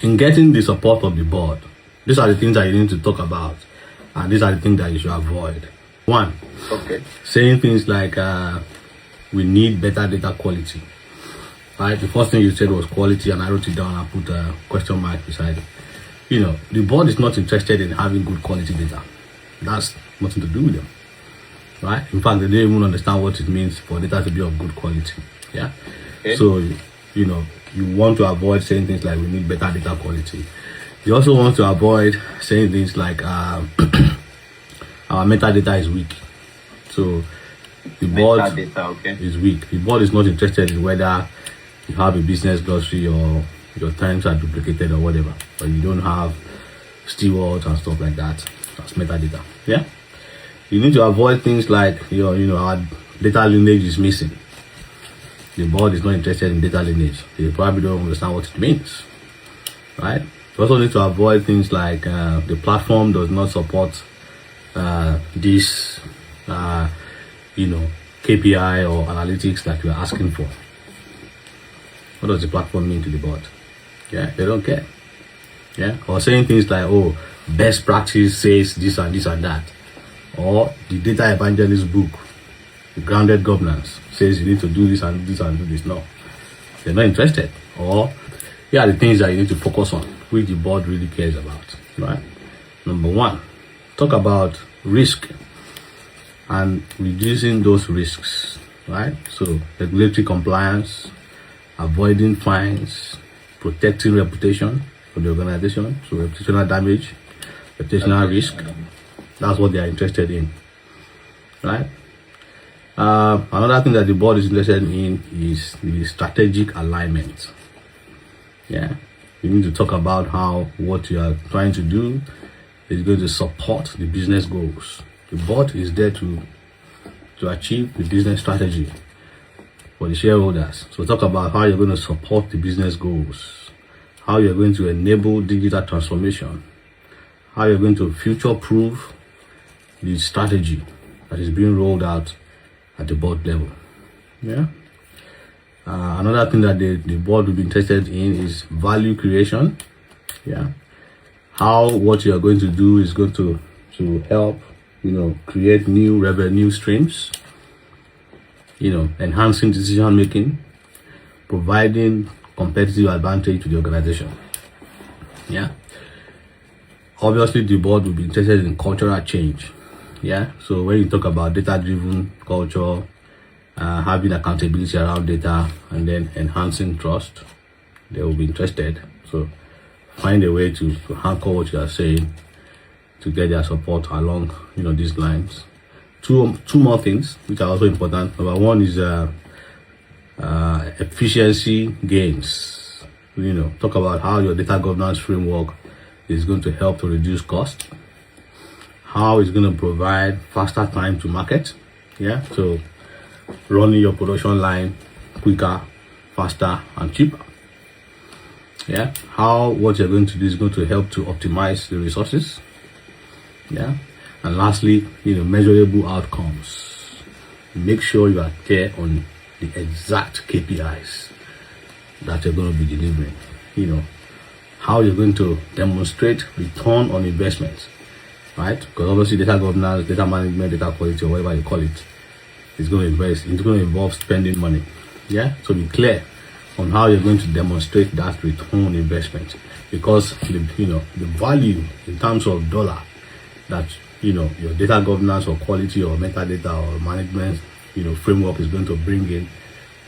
in getting the support of the board, these are the things that you need to talk about, and these are the things that you should avoid. One, saying things like we need better data quality. Right, the first thing you said was quality, and I wrote it down and put a question mark beside it. The board is not interested in having good quality data. That's nothing to do with them, right? In fact, they don't even understand what it means for data to be of good quality. Yeah. Okay. So you want to avoid saying things like we need better data quality. You also want to avoid saying things like our metadata is weak. So the board is weak. The board is not interested in whether you have a business glossary or your terms are duplicated or whatever, but you don't have stewards and stuff like that. That's metadata. Yeah. You need to avoid things like our data lineage is missing. The board is not interested in data lineage. They probably don't understand what it means. Right? You also need to avoid things like the platform does not support this KPI or analytics that you are asking for. What does the platform mean to the board? Yeah, they don't care. Yeah, or saying things like, oh, best practice says this and this and that, or the data evangelist book, the grounded governance says you need to do this and this and do this. No, they're not interested. Or here are the things that you need to focus on, which the board really cares about. Right? Number one, talk about risk and reducing those risks. Right? So regulatory compliance, avoiding fines, protecting reputation for the organization, so reputational damage, reputational risk. That's what they are interested in, right? Another thing that the board is interested in is the strategic alignment. Yeah, you need to talk about how what you are trying to do is going to support the business goals. The board is there to achieve the business strategy for the shareholders. So talk about how you're going to support the business goals, how you're going to enable digital transformation, how you're going to future-proof the strategy that is being rolled out at the board level. Yeah. Another thing that the board will be interested in is value creation. Yeah. How what you are going to do is going to help, create new revenue streams, enhancing decision making, providing competitive advantage to the organization. Yeah. Obviously, the board will be interested in cultural change. Yeah. So when you talk about data-driven culture, having accountability around data, and then enhancing trust, they will be interested. So find a way to anchor what you are saying to get their support along, these lines. Two more things which are also important. Number one is efficiency gains. Talk about how your data governance framework is going to help to reduce cost, how it's going to provide faster time to market. Yeah, so running your production line quicker, faster, and cheaper. Yeah, how what you're going to do is going to help to optimize the resources. Yeah, and lastly, measurable outcomes. Make sure you are clear on the exact KPIs that you're going to be delivering. How you're going to demonstrate return on investment, right? Because obviously data governance, data management, data quality, or whatever you call it, is going to invest. It's going to involve spending money. Yeah, so be clear on how you're going to demonstrate that return on investment, because the value in terms of dollar that your data governance or quality or metadata or management framework is going to bring in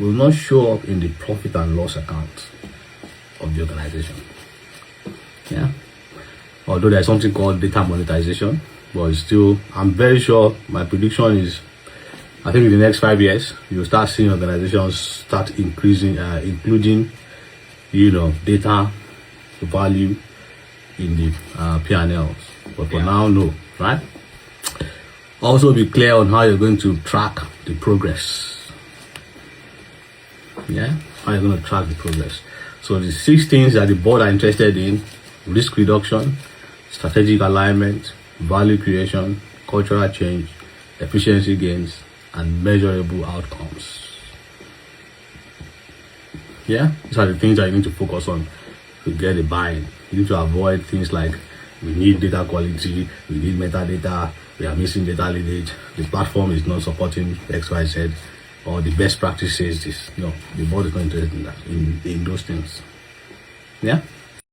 will not show up in the profit and loss account of the organization. Yeah, although there's something called data monetization, but it's still, I'm very sure, my prediction is, I think in the next 5 years you'll start seeing organizations start increasing, including data value in the P&Ls. But for now, no, right? Also be clear on how you're going to track the progress. Yeah, how you're going to track the progress. So the 6 things that the board are interested in: risk reduction, strategic alignment, value creation, cultural change, efficiency gains, and measurable outcomes. Yeah, these are the things that you need to focus on to get a buy-in. You need to avoid things like we need data quality, we need metadata, we are missing data lineage, the platform is not supporting XYZ, or the best practice says this. No, the board is not interested in that, in those things. Yeah.